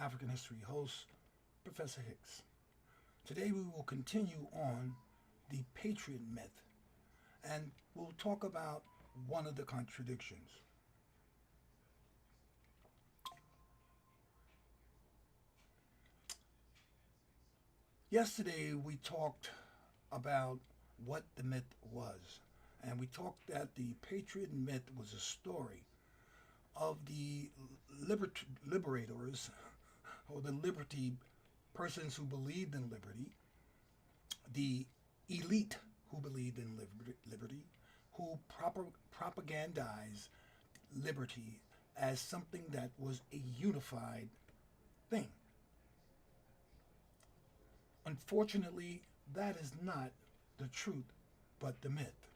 African History host, Professor Hicks. Today we will continue on the Patriot myth and we'll talk about one of the contradictions. Yesterday we talked about what the myth was, and we talked that the Patriot myth was a story of the liberators or the liberty persons who believed in liberty, the elite who believed in liberty, who propagandized liberty as something that was a unified thing. Unfortunately, that is not the truth, but the myth.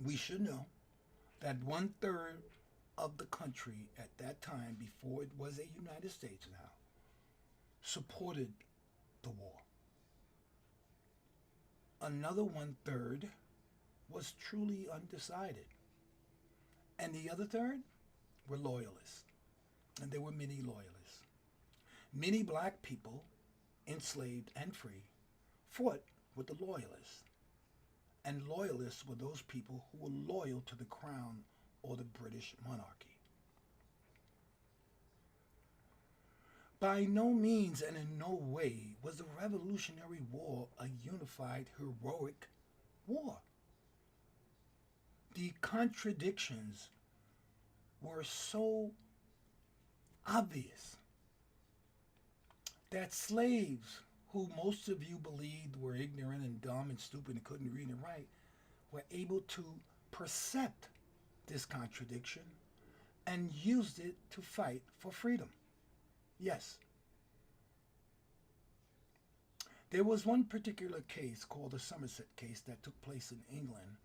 We should know that one third of the country at that time, before it was a United States now, supported the war. Another one third was truly undecided. And the other third were loyalists. And there were many loyalists. Many black people, enslaved and free, fought with the loyalists. And loyalists were those people who were loyal to the crown or the British monarchy. By no means and in no way was the Revolutionary War a unified, heroic war. The contradictions were so obvious that slaves, who most of you believed were ignorant and dumb and stupid and couldn't read and write, were able to percept this contradiction and used it to fight for freedom. Yes. There was one particular case called the Somerset case that took place in England,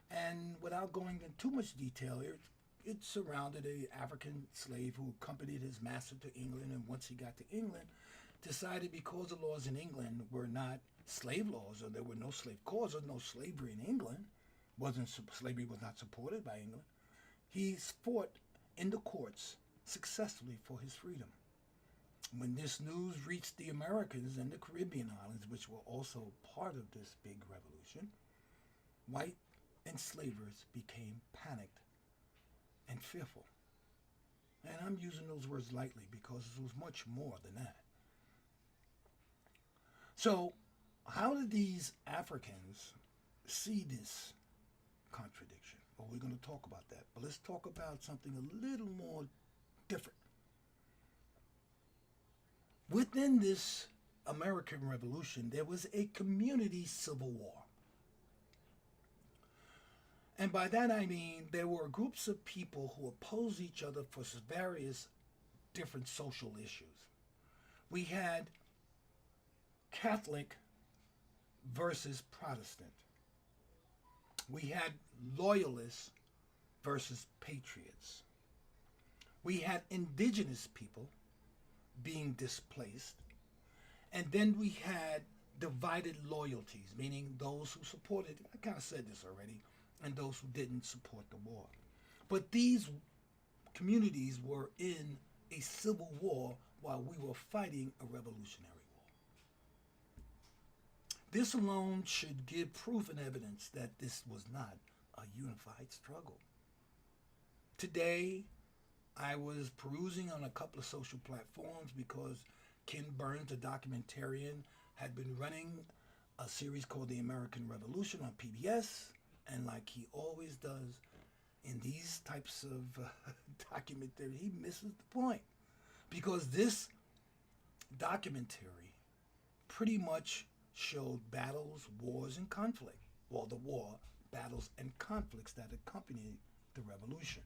and without going into too much detail, it surrounded an African slave who accompanied his master to England, and once he got to England, decided because the laws in England were not slave laws, or there were no slave cause, or no slavery in England, slavery was not supported by England, he fought in the courts successfully for his freedom. When this news reached the Americans and the Caribbean islands, which were also part of this big revolution, white enslavers became panicked and fearful. And I'm using those words lightly because it was much more than that. So, how did these Africans see this contradiction? Well, we're going to talk about that. But let's talk about something a little more different. Within this American Revolution, there was a community civil war. And by that I mean there were groups of people who opposed each other for various different social issues. We had Catholic versus Protestant. We had loyalists versus patriots. We had indigenous people being displaced. And then we had divided loyalties, meaning those who supported, I kind of said this already, and those who didn't support the war. But these communities were in a civil war while we were fighting a revolutionary war. This alone should give proof and evidence that this was not a unified struggle. Today, I was perusing on a couple of social platforms because Ken Burns, the documentarian, had been running a series called The American Revolution on PBS, and like he always does in these types of documentary, he misses the point. Because this documentary pretty much showed battles, wars, and conflict. Well, the war, battles, and conflicts that accompanied the revolution.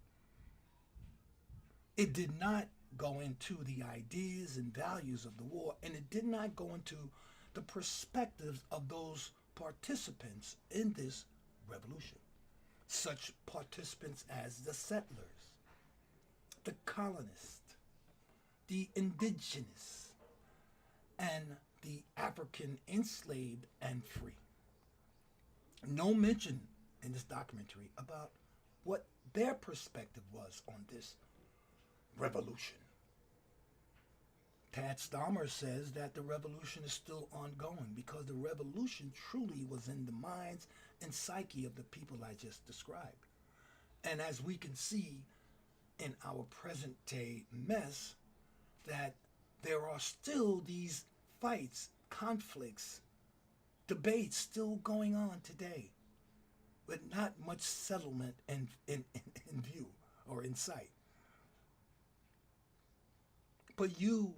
It did not go into the ideas and values of the war, and it did not go into the perspectives of those participants in this revolution. Such participants as the settlers, the colonists, the indigenous, and the African enslaved and free. No mention in this documentary about what their perspective was on this revolution. Tad Stammer says that the revolution is still ongoing because the revolution truly was in the minds and psyche of the people I just described. And as we can see in our present day mess, that there are still these fights, conflicts, debates still going on today, with not much settlement in view or in sight. But you,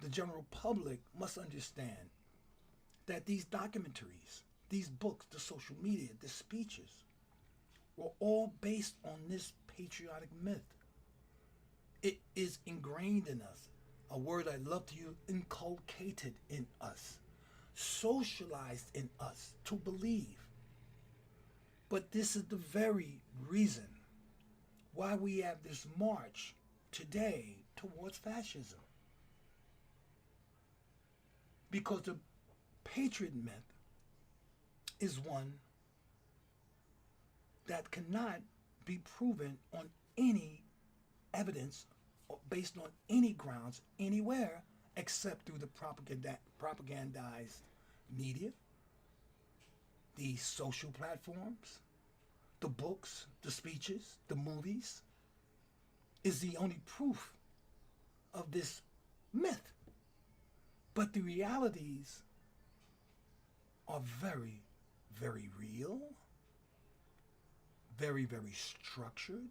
the general public, must understand that these documentaries, these books, the social media, the speeches, were all based on this patriotic myth. It is ingrained in us, a word I love to use, inculcated in us, socialized in us to believe. But this is the very reason why we have this march today towards fascism. Because the Patriot myth is one that cannot be proven on any evidence or based on any grounds anywhere except through the propagandized media, the social platforms, the books, the speeches, the movies, is the only proof of this myth. But the realities are very, very real, very, very structured,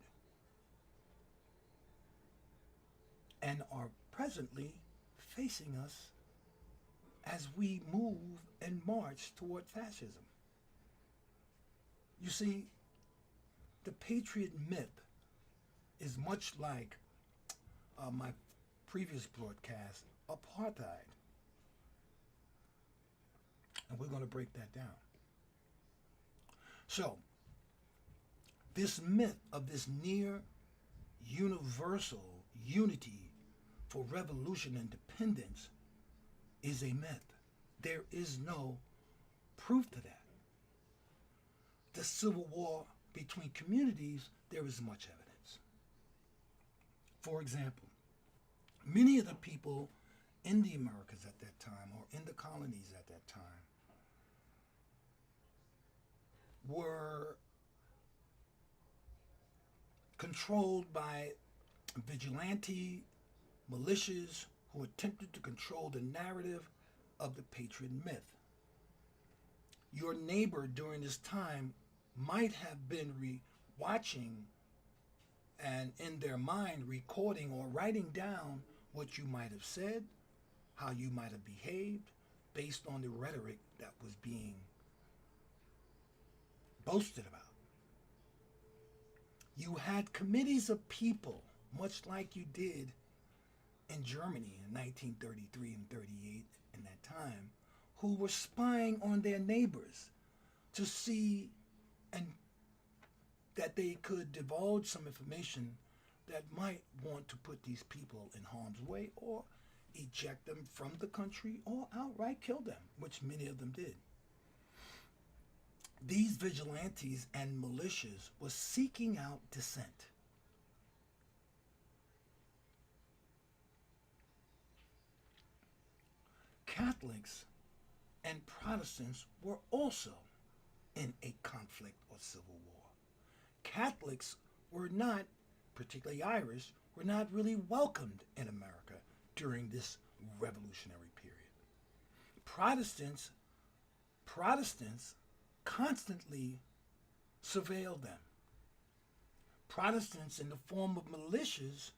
and are presently facing us as we move and march toward fascism. You see, the Patriot myth is much like my previous broadcast, apartheid. And we're going to break that down. So, this myth of this near universal unity for revolution and independence is a myth. There is no proof to that. The civil war between communities, there is much evidence. For example, many of the people in the Americas at that time, or in the colonies at that time, were controlled by vigilante militias who attempted to control the narrative of the Patriot myth. Your neighbor during this time might have been watching and in their mind recording or writing down what you might have said, how you might have behaved, based on the rhetoric that was being boasted about. You had committees of people, much like you did in Germany in 1933 and 38 in that time, who were spying on their neighbors to see and that they could divulge some information that might want to put these people in harm's way or eject them from the country or outright kill them, which many of them did. These vigilantes and militias were seeking out dissent. Catholics and Protestants were also in a conflict or civil war. Catholics were not, particularly Irish, were not really welcomed in America during this revolutionary period. Protestants constantly surveilled them. Protestants in the form of militias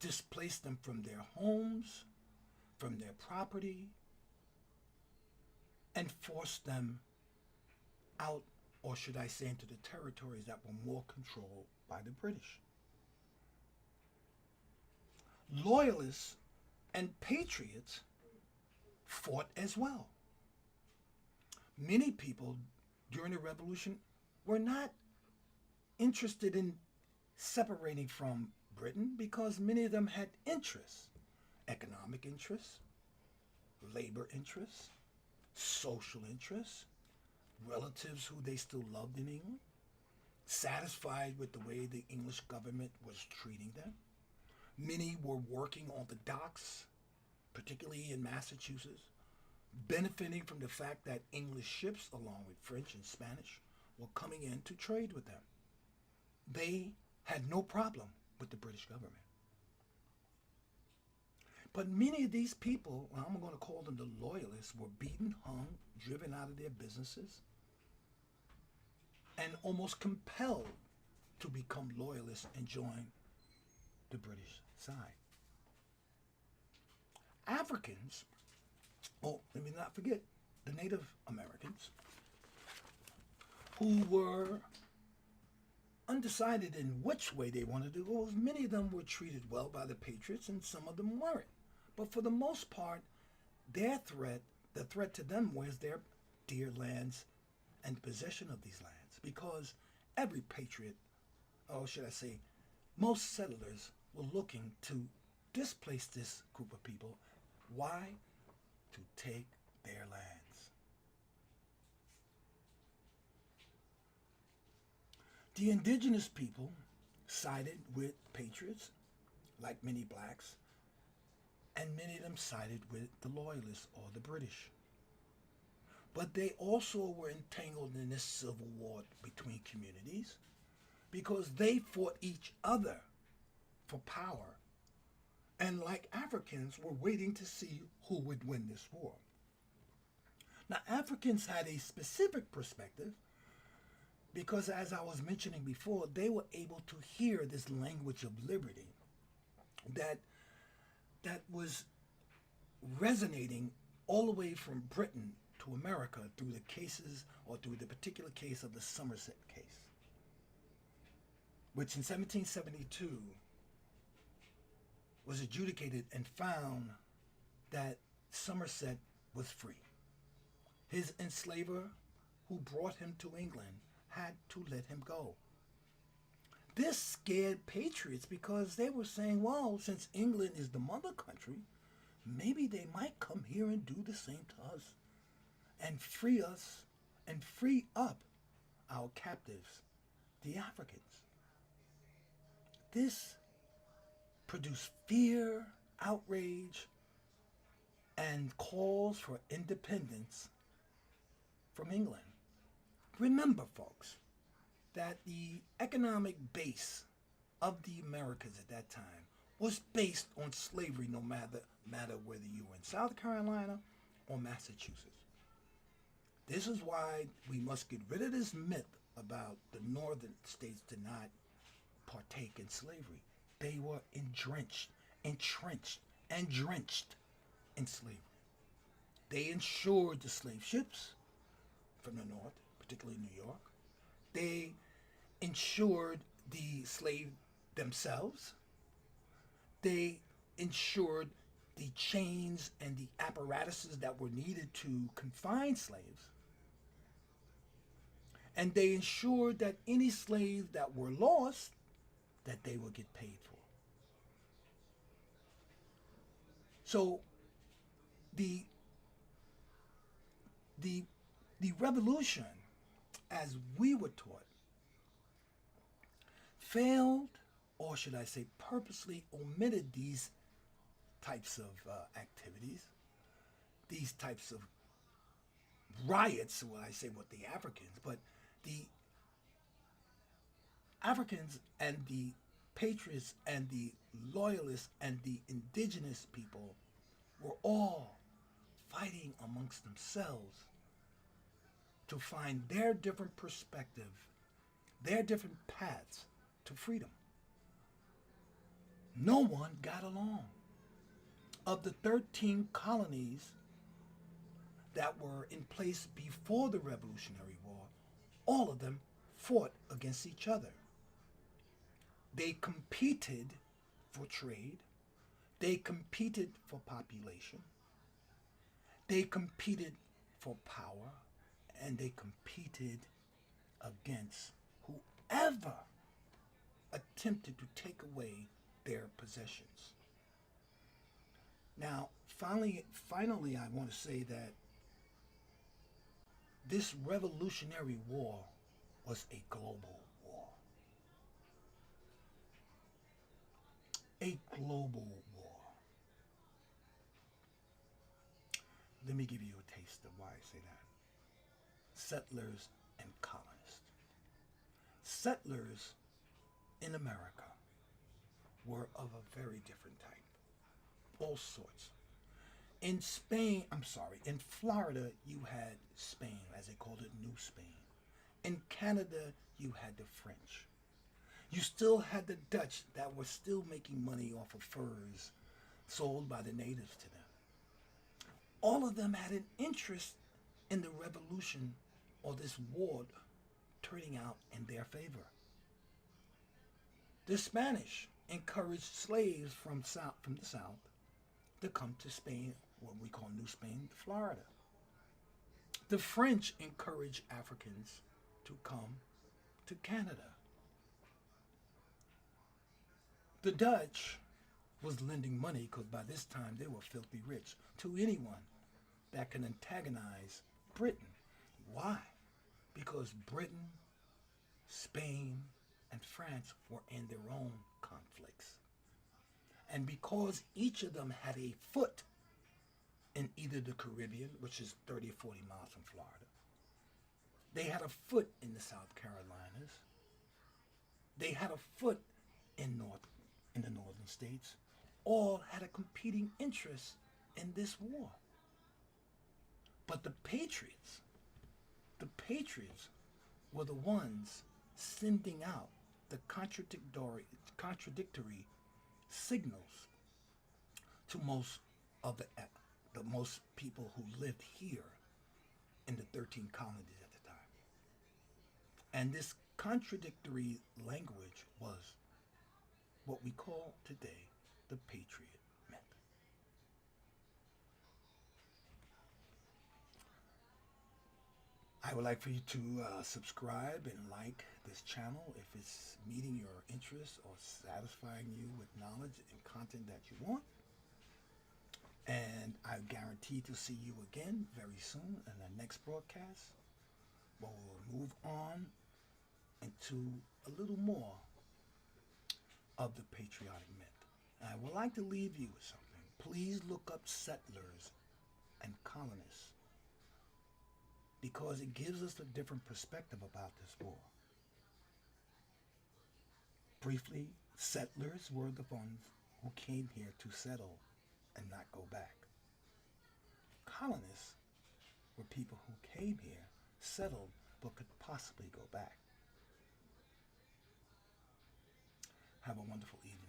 displaced them from their homes, from their property, and forced them out, or should I say, into the territories that were more controlled by the British. Loyalists and patriots fought as well. Many people during the revolution were not interested in separating from Britain because many of them had interests, economic interests, labor interests, social interests, relatives who they still loved in England, satisfied with the way the English government was treating them. Many were working on the docks, particularly in Massachusetts, benefiting from the fact that English ships, along with French and Spanish, were coming in to trade with them. They had no problem with the British government. But many of these people, well, I'm going to call them the loyalists, were beaten, hung, driven out of their businesses, and almost compelled to become loyalists and join the British side. Africans, oh, let me not forget the Native Americans, who were undecided in which way they wanted to go. Many of them were treated well by the Patriots and some of them weren't. But for the most part, the threat to them was their dear lands and possession of these lands. Because every patriot, or should I say, most settlers were looking to displace this group of people. Why? To take their lands. The indigenous people sided with patriots, like many blacks, and many of them sided with the loyalists or the British. But they also were entangled in this civil war between communities because they fought each other for power. And like Africans, were waiting to see who would win this war. Now, Africans had a specific perspective because, as I was mentioning before, they were able to hear this language of liberty that was resonating all the way from Britain to America through the cases, or through the particular case of the Somerset case, which in 1772 was adjudicated and found that Somerset was free. His enslaver, who brought him to England, had to let him go. This scared patriots because they were saying, well, since England is the mother country, maybe they might come here and do the same to us and free us and free up our captives, the Africans. This produced fear, outrage, and calls for independence from England. Remember, folks, that the economic base of the Americas at that time was based on slavery, no matter whether you were in South Carolina or Massachusetts. This is why we must get rid of this myth about the northern states did not partake in slavery. They were entrenched, and drenched in slavery. They insured the slave ships from the north, particularly New York. They insured the slave themselves. They insured the chains and the apparatuses that were needed to confine slaves. And they ensured that any slaves that were lost, that they would get paid for. So the revolution, as we were taught, failed, or should I say purposely omitted these types of activities, these types of riots, well, I say with the Africans, but the Africans and the patriots and the loyalists and the indigenous people were all fighting amongst themselves to find their different perspective, their different paths to freedom. No one got along. Of the 13 colonies that were in place before the Revolutionary War, all of them fought against each other. They competed for trade. They competed for population. They competed for power. And they competed against whoever attempted to take away their possessions. Now, finally, I want to say that this Revolutionary War was a global war. A global war. Let me give you a taste of why I say that. Settlers and colonists. Settlers in America were of a very different type. All sorts. In Spain, I'm sorry, in Florida, you had Spain, as they called it, New Spain. In Canada, you had the French. You still had the Dutch that were still making money off of furs sold by the natives to them. All of them had an interest in the revolution or this war turning out in their favor. The Spanish encouraged slaves from the south to come to Spain, what we call New Spain, Florida. The French encouraged Africans to come to Canada. The Dutch was lending money because by this time they were filthy rich to anyone that can antagonize Britain. Why? Because Britain, Spain, and France were in their own conflicts. And because each of them had a foot in either the Caribbean, which is 30 or 40 miles from Florida, they had a foot in the South Carolinas, they had a foot in the northern states, all had a competing interest in this war. But the Patriots were the ones sending out the contradictory signals to most of the most people who lived here in the 13 colonies at the time. And this contradictory language was what we call today the Patriot myth. I would like for you to subscribe and like this channel if it's meeting your interests or satisfying you with knowledge and content that you want. And I guarantee to see you again very soon in the next broadcast, where we'll move on into a little more of the patriotic myth. And I would like to leave you with something. Please look up settlers and colonists, because it gives us a different perspective about this war. Briefly, settlers were the ones who came here to settle and not go back. Colonists were people who came here, settled, but could possibly go back. Have a wonderful evening.